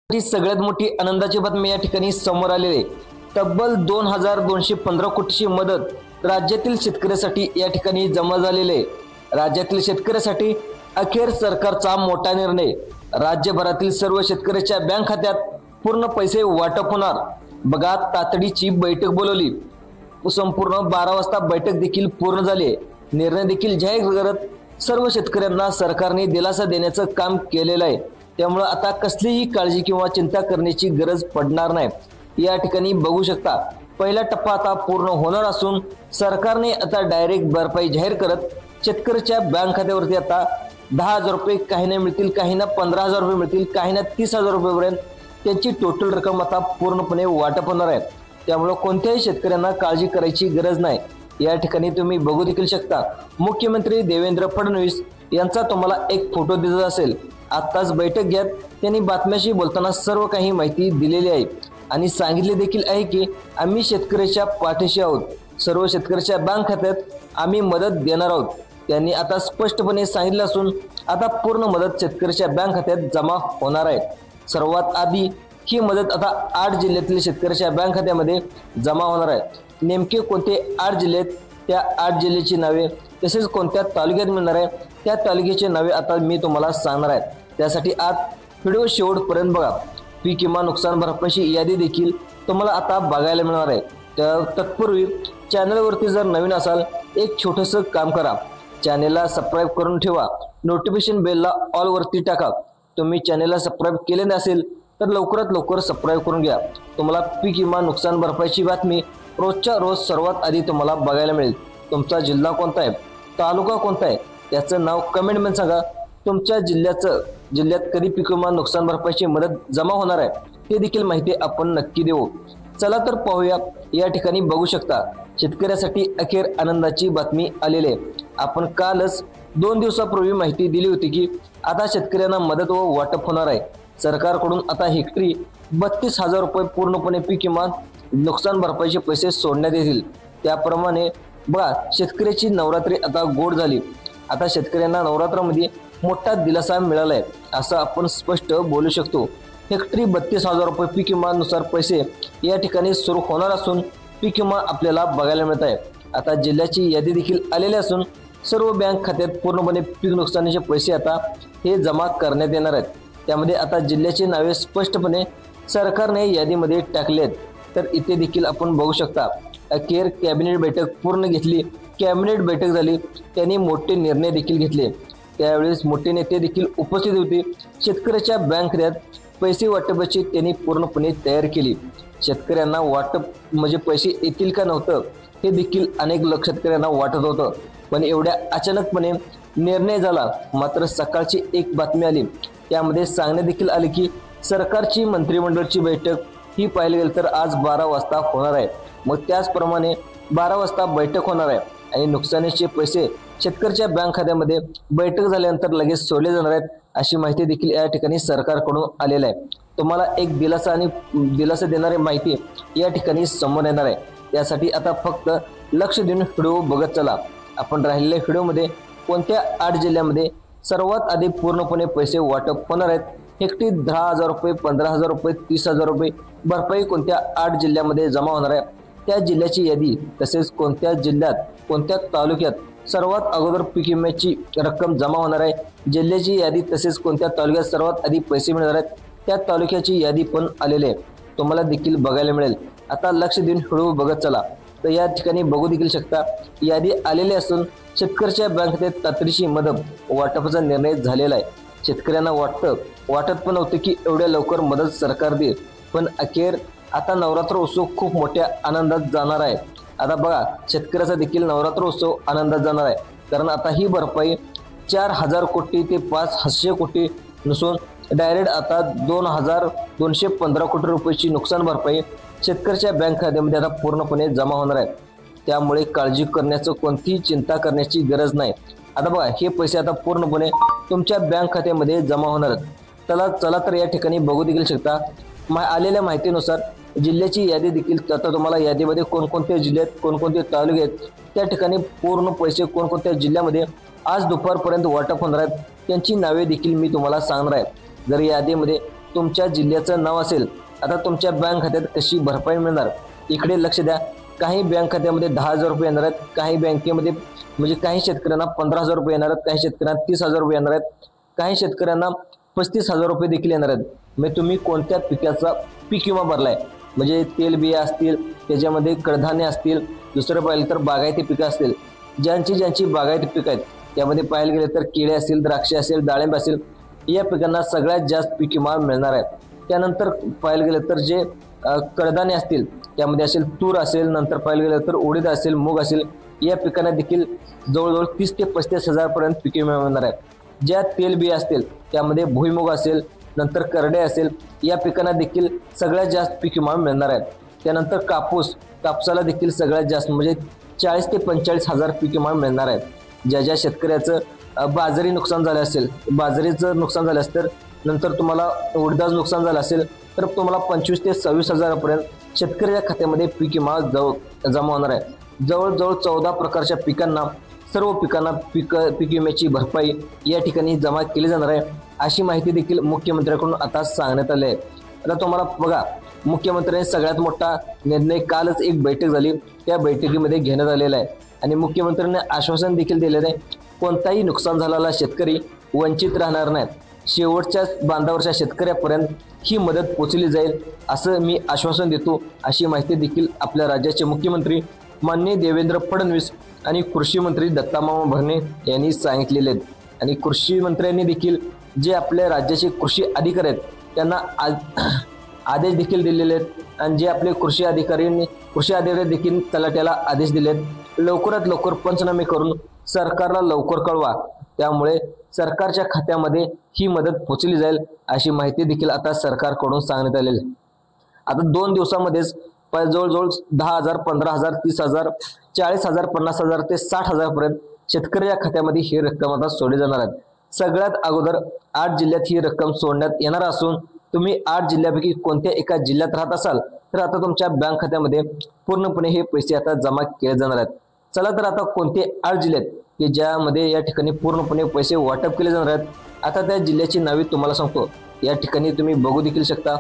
ही सगळ्यात मोठी आनंदाची बातमी या ठिकाणी समोर आलेली आहे। तब्बल 2215 कोटीची मदत राज्यातील शेतकऱ्यांसाठी या ठिकाणी जमा झालेली आहे। राज्यातील शेतकऱ्यांसाठी अखेर सरकारचा मोठा निर्णय। राज्यभरातील सर्व शेतकऱ्यांच्या बँक खात्यात पूर्ण पैसे वाटप होणार। बघा, तातडीची बैठक बोलवली। संपूर्ण 12 वाजता बैठक देखील पूर्ण झाली आहे। निर्णय देखील जाहीर करत सर्व शेतकऱ्यांना सरकारने दिलासा देण्याचं काम केलेलं आहे। त्यामुळे आता कसलीही काळजी किंवा चिंता करण्याची गरज पडणार नाही। या ठिकाणी बघू शकता, पहिला टप्पा आता पूर्ण होणार असून सरकारने आता डायरेक्ट भरपाई जाहीर करत शेतकऱ्याच्या बँक खात्यावरती आता 10,000 रुपये, काहींना मिळतील, काहींना 15,000 रुपये मिळतील, काहींना 30,000 रुपयेपर्यंत त्यांची टोटल रक्कम आता पूर्णपणे वाटप होणार आहे। त्यामुळे कोणत्याही शेतकऱ्यांना काळजी करायची गरज नाही। या ठिकाणी तुम्ही बघू देखील शकता, मुख्यमंत्री देवेंद्र फडणवीस यांचा तुम्हाला एक फोटो दिसत असेल। आताच बैठक घेत त्यांनी बातम्याशी बोलताना सर्व काही माहिती दिलेली आहे आणि सांगितले देखील आहे की आम्ही शेतकऱ्याच्या पाठीशी आहोत। सर्व शेतकऱ्याच्या बँक खात्यात आम्ही मदत देणार आहोत। त्यांनी आता स्पष्टपणे सांगितले असून आता पूर्ण मदत शेतकऱ्याच्या बँक खात्यात जमा होणार आहे। सर्वात आधी ही मदत आता 8 जिल्ह्यातील शेतकऱ्याच्या बँक खात्यामध्ये जमा होणार आहे। नेमके कोणते 8 जिल्हे, त्या 8 जिल्ह्याची नावे तसेच कोणत्या तालुक्यात मिळणार आहे त्या तालुक्याची नावे आता मी तुम्हाला सांगणार आहे। त्यासाठी आज व्हिडिओ शेवटपर्यंत बघा। पीक विमा नुकसान भरपाईची यादी देखील तुम्हाला आता बघायला मिळणार आहे। तत्पूर्वी चॅनलवरती जर नवीन असाल, एक छोटंसं काम करा, चॅनलला सबस्क्राईब करून ठेवा, नोटिफिकेशन बेलला ऑल वरती टाका। तुम्ही चॅनलला सबस्क्राईब केले नसेल तर लवकरात लवकर सबस्क्राईब करून घ्या। तुम्हाला पीक विमा नुकसान भरपाईची बातमी रोजच्या रोज सर्वात आधी तुम्हाला बघायला मिळेल। तुमचा जिल्हा कोणता आहे, तालुका कोणता आहे, त्याचं नाव कमेंटमध्ये सांगा। तुमच्या जिल्ह्यात कधी पीक विमा नुकसान भरपाईची मदत जमा होणार आहे ते देखील माहिती आपण नक्की देऊ। चला तर पाहूया। या ठिकाणी बघू शकता, शेतकऱ्यासाठी अखेर आनंदाची बातमी आलेली आहे। आपण कालच 2 दिवसापूर्वी माहिती दिली होती की आता शेतकऱ्यांना मदत व वाटप होणार आहे। सरकारकडून आता हेक्टरी 32,000 रुपये पूर्णपणे पीक विमा नुकसान भरपाईचे पैसे सोडण्यात येतील। त्याप्रमाणे बघा, शेतकऱ्याची नवरात्री आता गोड झाली। आता शेतकऱ्यांना नवरात्रामध्ये मोठा दिलासा मिळाला आहे असं आपण स्पष्ट बोलू शकतो। हेक्टरी 32,000 रुपये पीक विमानुसार पैसे या ठिकाणी सुरू होणार असून पीक विमा आपल्याला बघायला मिळत आहे। आता जिल्ह्याची यादी देखील आलेली असून सर्व बँक खात्यात पूर्णपणे पीक नुकसानीचे पैसे आता हे जमा करण्यात येणार आहेत। त्यामध्ये आता जिल्ह्याची नावे स्पष्टपणे सरकारने यादीमध्ये टाकली आहेत। तर इथे देखील आपण बघू शकता, अखेर कॅबिनेट बैठक पूर्ण घेतली, कॅबिनेट बैठक झाली, त्यांनी मोठे निर्णय देखील घेतले। त्यावेळेस मोठे नेते देखील उपस्थित होते। शेतकऱ्याच्या बँक खात्यात पैसे वाटपाची त्यांनी पूर्णपणे तयारी केली। शेतकऱ्यांना वाटप म्हणजे पैसे येतील का नव्हतं हे देखील अनेक शेतकऱ्यांना वाटत होतं, पण एवढ्या अचानकपणे निर्णय झाला। मात्र सकाळची एक बातमी आली, त्यामध्ये सांगण्यात देखील आले की सरकारची मंत्रिमंडळाची बैठक ही पाहिली गेली तर आज 12 वाजता होणार आहे। मग त्याचप्रमाणे 12 वाजता बैठक होणार आहे आणि नुकसानीचे पैसे शेतकऱ्याच्या बँक खात्यामध्ये बैठक झाल्यानंतर लगेच सोडले जाणार आहेत अशी माहिती देखील या ठिकाणी सरकारकडून आलेली आहे। तुम्हाला एक दिलासा देणारी माहिती या ठिकाणी समोर येणार आहे। त्यासाठी आता फक्त लक्ष देऊन व्हिडिओ बघत चला। आपण राहिलेल्या व्हिडिओमध्ये कोणत्या 8 जिल्ह्यामध्ये सर्वात आधी पूर्णपणे पैसे वाटप होणार आहेत, हेक्टरी 10,000 रुपये, 15,000 रुपये, 30,000 रुपये भरपाई कोणत्या 8 जिल्ह्यामध्ये जमा होणार आहे त्या जिल्ह्याची यादी, तसेच कोणत्या जिल्ह्यात कोणत्या तालुक्यात सर्वात अगोदर पीक विम्याची रक्कम जमा होणार आहे, जिल्ह्याची यादी, तसेच कोणत्या तालुक्यात सर्वात आधी पैसे मिळणार आहेत त्या तालुक्याची यादी पण आलेली आहे, तुम्हाला देखील बघायला मिळेल। आता लक्ष देऊन व्हिडिओ बघत चला। तर या ठिकाणी बघू देखील शकता, यादी आलेली असून शेतकऱ्याच्या बँक खात्यात तातडीची मदत वाटपाचा निर्णय झालेला आहे। शेतकऱ्यांना वाटत पण नव्हतं की एवढ्या लवकर मदत सरकार देईल, पण अखेर आता नवरात्र उत्सव खूप मोठ्या आनंदात जाणार आहे। आता बघा, शेतकऱ्याचा देखील नवरात्र उत्सव आनंदात जाणार आहे, कारण आता ही भरपाई 4,000 कोटी ते 500 कोटी नसून डायरेक्ट आता 2,215 कोटी रुपयाची नुकसान भरपाई शेतकऱ्याच्या बँक खात्यामध्ये आता पूर्णपणे जमा होणार आहे। त्यामुळे काळजी करण्याचं, कोणतीही चिंता करण्याची गरज नाही। आता बघा, हे पैसे आता पूर्णपणे तुमच्या बँक खात्यामध्ये जमा होणार आहेत। चला तर या ठिकाणी बघू देखील शकता, आलेल्या माहितीनुसार जिल्ह्याची यादी देखील आता तुम्हाला यादीमध्ये कोणकोणते जिल्ह्यात कोणकोणते तालुके आहेत त्या ठिकाणी पूर्ण पैसे कोणकोणत्या जिल्ह्यामध्ये आज दुपारपर्यंत वाटप होणार आहेत त्यांची नावे देखील मी तुम्हाला सांगणार आहे। जर यादीमध्ये तुमच्या जिल्ह्याचं नाव असेल, आता तुमच्या बँक खात्यात कशी भरपाई मिळणार इकडे लक्ष द्या। काही बँक खात्यामध्ये 10,000 रुपये येणार आहेत, काही बँकेमध्ये म्हणजे काही शेतकऱ्यांना 15,000 रुपये येणार आहेत, काही शेतकऱ्यांना 30,000 रुपये येणार आहेत, काही शेतकऱ्यांना 35,000 रुपये देखील येणार आहेत। म्हणजे तुम्ही कोणत्या पिकाचा पीक विमा भरलाय, म्हणजे तेलबिया असतील, त्याच्यामध्ये कडधान्य असतील, दुसरं पाहिलं तर बागायती पिकं असतील, ज्यांची बागायती पिकं आहेत त्यामध्ये पाहायला गेले तर केळी असेल, द्राक्षे असेल, डाळिंब असेल, या पिकांना सगळ्यात जास्त पीक विमा मिळणार आहे। त्यानंतर पाहायला गेलं तर जे कडधान्य असतील त्यामध्ये असेल तूर असेल, नंतर पाहायला गेलं तर उडीद असेल, मूग असेल, या पिकांना देखील जवळजवळ 30 ते 35,000 पर्यंत पीक विमा मिळणार आहे। ज्या तेलबिया असतील त्यामध्ये भुईमुग असेल, नंतर करडे असेल, या पिकांना देखील सगळ्यात जास्त पीक विमा मिळणार आहे। त्यानंतर कापसाला देखील सगळ्यात जास्त म्हणजे 40 ते 45,000 पीक विमा मिळणार आहे। ज्या शेतकऱ्याचं बाजरी नुकसान झालं असेल, बाजरीचं नुकसान झालं असेल, तर नंतर तुम्हाला उडदाचं नुकसान झालं असेल तर तुम्हाला 25 ते 26,000 पर्यंत शेतकऱ्याच्या खात्यामध्ये पीक विमा जमा होणार आहे। जवळजवळ 14 प्रकारच्या पिकांना, सर्व पिकांना पीक विम्याची भरपाई या ठिकाणी जमा केली जाणार आहे, अशी माहिती देखील मुख्यमंत्र्यांकडून आता सांगण्यात आली आहे। आता तुम्हाला बघा, मुख्यमंत्र्यांनी सगळ्यात मोठा निर्णय कालच एक बैठक झाली, त्या बैठकीमध्ये घेण्यात आलेला आहे आणि मुख्यमंत्र्यांनी आश्वासन देखील दिलेलं आहे, कोणताही नुकसान झालेला शेतकरी वंचित राहणार नाहीत, शेवटच्या बांधावरच्या शेतकऱ्यापर्यंत ही मदत पोचली जाईल असं मी आश्वासन देतो, अशी माहिती देखील आपल्या राज्याचे मुख्यमंत्री माननीय देवेंद्र फडणवीस आणि कृषी मंत्री दत्तामामा भरणे यांनी सांगितलेले आहेत। आणि कृषी मंत्र्यांनी देखील जे आपल्या राज्याचे कृषी अधिकारी आहेत त्यांना आदेश देखील दिलेले आहेत आणि जे आपले कृषी अधिकारी देखील तलाट्याला आदेश दिलेत, लवकरात लवकर पंचनामे करून सरकारला लवकर कळवा, त्यामुळे सरकारच्या खात्यामध्ये ही मदत पोचली जाईल, अशी माहिती देखील आता सरकारकडून सांगण्यात आलेली आहे। आता 2 दिवसामध्येच जवळजवळ 10,000, 15,000, 30,000, 40,000, 50,000 ते 60,000 पर्यंत शेतकऱ्याच्या खात्यामध्ये ही रक्कम आता सोडली जाणार आहे। सगळ्यात अगोदर 8 जिल्ह्यात ही रक्कम सोडण्यात येणार असून तुम्ही 8 जिल्ह्यापैकी कोणत्या एका जिल्ह्यात राहत असाल तर आता तुमच्या बँक खात्यामध्ये पूर्णपणे हे पैसे आता जमा केले जाणार आहेत। चला तर आता कोणते 8 जिल्हे आहेत की ज्यामध्ये या ठिकाणी पूर्णपणे पैसे वाटप केले जाणार आहेत, आता त्या जिल्ह्याची नावे तुम्हाला सांगतो। या ठिकाणी तुम्ही बघू देखील शकता,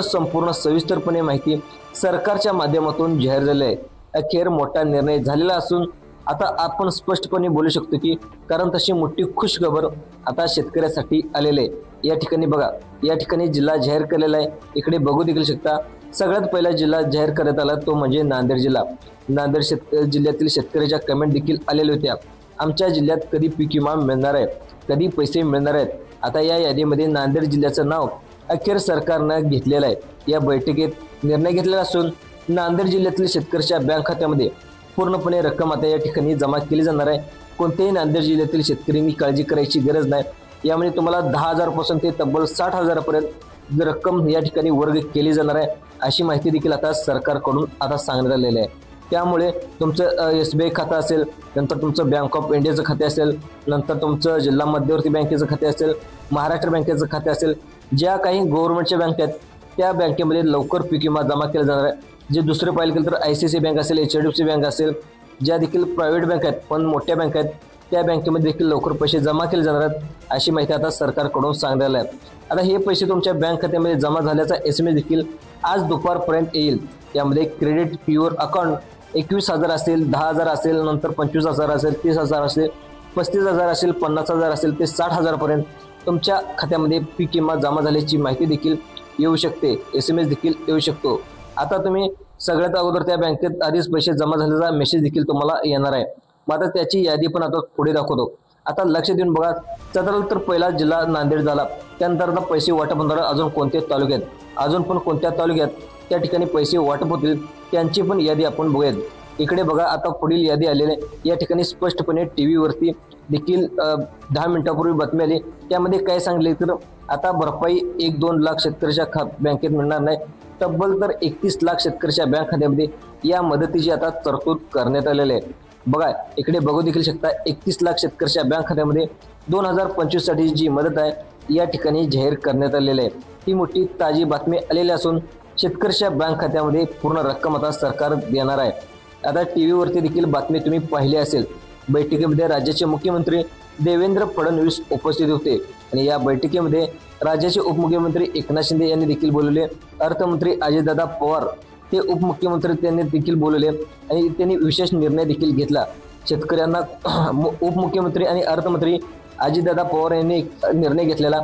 संपूर्ण सविस्तरपणे माहिती सरकारच्या माध्यमातून जाहीर झाली आहे। अखेर मोठा निर्णय झालेला असून आता आपण स्पष्टपणे बोलू शकतो की कारण तशी मोठी खुशखबर आता शेतकऱ्यासाठी आलेले आहे। या ठिकाणी बघा, या ठिकाणी जिल्हा जाहीर केलेला आहे, इकडे बघू देखील शकता। सगळ्यात पहिला जिल्हा जाहीर करण्यात आला तो म्हणजे नांदेड जिल्हा। नांदेड जिल्ह्यातील शेतकऱ्याच्या कमेंट देखील आलेल्या होत्या, आमच्या जिल्ह्यात कधी पीक विमा मिळणार आहे, कधी पैसे मिळणार आहेत। आता या यादीमध्ये नांदेड जिल्ह्याचं नाव अखेर सरकारनं घेतलेलं आहे। या बैठकीत निर्णय घेतलेला असून नांदेड जिल्ह्यातील शेतकऱ्याच्या बँक खात्यामध्ये पूर्णपणे रक्कम आता या ठिकाणी जमा केली जाणार आहे। कोणत्याही नांदेड जिल्ह्यातील शेतकऱ्यांनी काळजी करायची गरज नाही, यामध्ये तुम्हाला 10,000 पासून ते तब्बल 60,000 पर्यंत रक्कम या ठिकाणी वर्ग केली जाणार आहे, अशी माहिती देखील आता सरकारकडून आता सांगण्यात आलेली आहे। त्यामुळे तुमचं SBI खातं असेल, नंतर तुमचं बँक ऑफ इंडियाचं खाते असेल, नंतर तुमचं जिल्हा मध्यवर्ती बँकेचं खाते असेल, महाराष्ट्र बँकेचं खाते असेल, ज्या काही गव्हर्नमेंटच्या बँक आहेत त्या बँकेमध्ये लवकर पीक विमा जमा केला जाणार आहे। जे दुसरे पाहिलं गेलं तर ICICI बँक असेल, HDFC बँक असेल, ज्या देखील प्रायव्हेट बँक आहेत पण मोठ्या बँक आहेत त्या बँकेमध्ये देखील लवकर पैसे जमा केले जाणार आहेत, अशी माहिती आता सरकारकडून सांगण्यात आहे। आता हे पैसे तुमच्या बँक खात्यामध्ये जमा झाल्याचा SMS देखील आज दुपारपर्यंत येईल। त्यामध्ये क्रेडिट प्युअर अकाउंट 21,000 असेल, 10,000 असेल, नंतर 25,000 असेल, 30,000 असेल, 35,000 असेल, 50,000 असेल ते 60,000 पर्यंत तुमच्या खात्यामध्ये पीक विमा जमा झाल्याची माहिती देखील येऊ शकते, SMS देखील येऊ शकतो। आता तुम्ही सगळ्यात अगोदर त्या बँकेत आधीच पैसे जमा झाल्याचा मेसेज देखील तुम्हाला येणार आहे। मग आता त्याची यादी पण आता पुढे दाखवतो। आता लक्ष देऊन बघा, चला तर पहिला जिल्हा नांदेड झाला, त्यानंतर आता पैसे वाटप होणार अजून कोणत्या तालुक्यात, अजून पण कोणत्या तालुक्यात त्या ठिकाणी पैसे वाटप होतील त्यांची पण यादी आपण बघूयात। इकडे बघा, आता पुढील यादी आलेली आहे। या ठिकाणी स्पष्टपणे TV वरती देखील 10 मिनिटापूर्वी बातमी आली, त्यामध्ये काय सांगले तर आता भरपाई 1-2 लाख शेतकऱ्याच्या बँकेत मिळणार नाही, तब्बल तर 31 लाख शेतकऱ्याच्या बँक खात्यामध्ये या मदतीची आता तरतूद करण्यात आलेली आहे। बघा, इकडे बघू देखील शकता, 31 लाख शेतकऱ्याच्या बँक खात्यामध्ये 2025 साठी जी मदत आहे या ठिकाणी जाहीर करण्यात आलेली आहे। ही मोठी ताजी बातमी आलेली असून शेतकऱ्याच्या बँक खात्यामध्ये पूर्ण रक्कम आता सरकार देणार आहे। आता TV वरती देखील बातमी तुम्ही पाहिली असेल, बैठकीमध्ये राज्याचे मुख्यमंत्री देवेंद्र फडणवीस उपस्थित होते। आणि या बैठकीमध्ये राज्याचे उपमुख्यमंत्री एकनाथ शिंदे यांनी देखील बोलवले, अर्थमंत्री अजितदादा पवार हे उपमुख्यमंत्री त्यांनी देखील बोलवले आणि त्यांनी विशेष निर्णय देखील घेतला। शेतकऱ्यांना उपमुख्यमंत्री आणि अर्थमंत्री अजितदादा पवार यांनी निर्णय घेतलेला,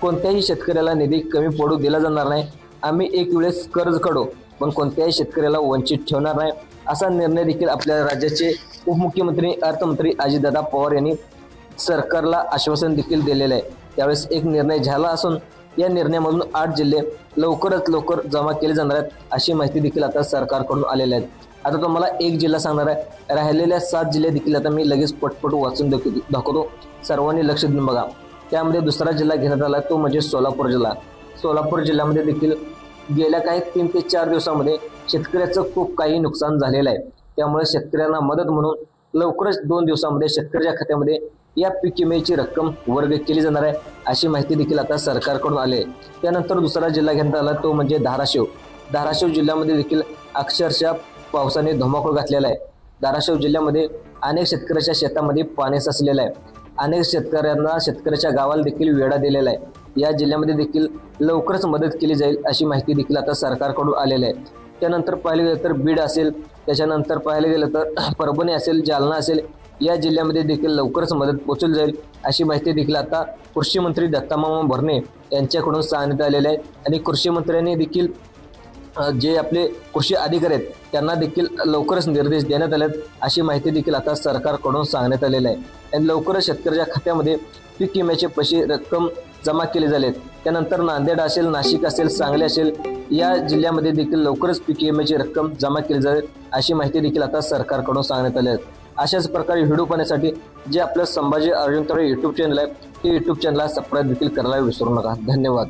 कोणत्याही शेतकऱ्याला निधी कमी पडू दिला जाणार नाही, आम्ही एक वेळेस कर्ज काढू पण कोणत्याही शेतकऱ्याला वंचित ठेवणार नाही, असा निर्णय देखील आपल्या राज्याचे उपमुख्यमंत्री अर्थमंत्री अजितदादा पवार यांनी सरकारला आश्वासन देखील दिलेलं आहे। त्यावेळेस एक निर्णय झाला असून या निर्णयामधून 8 जिल्हे लवकरात लवकर जमा केले जाणार आहेत, अशी माहिती देखील आता सरकारकडून आलेली आहे। आता तुम्हाला एक जिल्हा सांगणार आहे, राहिलेल्या 7 जिल्हे देखील आता मी लगेच पटपट वाचून दाखवतो, सर्वांनी लक्ष देऊन बघा। त्यामध्ये दुसरा जिल्हा घेण्यात आला तो म्हणजे सोलापूर जिल्हा। सोलापूर जिल्ह्यामध्ये देखील गेल्या काही 3 ते 4 दिवसांमध्ये शेतकऱ्याचं खूप काही नुकसान झालेलं आहे। त्यामुळे शेतकऱ्यांना मदत म्हणून लवकरच 2 दिवसांमध्ये शेतकऱ्याच्या खात्यामध्ये या पीक विम्याची रक्कम वर्ग केली जाणार आहे, अशी माहिती देखील आता सरकारकडून आली आहे। त्यानंतर दुसरा जिल्हा घेण्यात आला तो म्हणजे धाराशिव। धाराशिव जिल्ह्यामध्ये देखील अक्षरशः पावसाने धुमाकूळ घातलेला आहे। धाराशिव जिल्ह्यामध्ये अनेक शेतकऱ्याच्या शेतामध्ये पाणी साचलेलं आहे, अनेक शेतकऱ्यांना शेतकऱ्याच्या गावाला देखील वेढा दिलेला आहे। या जिल्ह्यामध्ये देखील लवकरच मदत केली जाईल, अशी माहिती देखील आता सरकारकडून आलेली आहे। त्यानंतर पाहिलं गेलं तर बीड असेल, त्याच्यानंतर पाहिलं गेलं तर परभणी असेल, जालना असेल, या जिल्ह्यामध्ये देखील लवकरच मदत पोहोचली जाईल, अशी माहिती देखील आता कृषी मंत्री दत्तामामा भरणे यांच्याकडून सांगण्यात आलेली आहे। आणि कृषी मंत्र्यांनी देखील जे आपले कृषी अधिकारी आहेत त्यांना देखील लवकरच निर्देश देण्यात आले आहेत, अशी माहिती देखील आता सरकारकडून सांगण्यात आलेली आहे। आणि लवकरच शेतकऱ्याच्या खात्यामध्ये पीक विम्याचे पैसे रक्कम जमा केले झालेत। त्यानंतर नांदेड असेल, नाशिक असेल, सांगली असेल, या जिल्ह्यामध्ये देखील लवकरच पीक विम्याची रक्कम जमा केली जाईल, अशी माहिती देखील आता सरकारकडून सांगण्यात आली आहे। अशाच प्रकारे व्हिडिओ पाहण्यासाठी जे आपलं संभाजी अर्जुन तरे यूट्यूब चॅनल आहे, ते यूट्यूब चॅनलला सबस्क्राईब देखील करायला विसरू नका। धन्यवाद।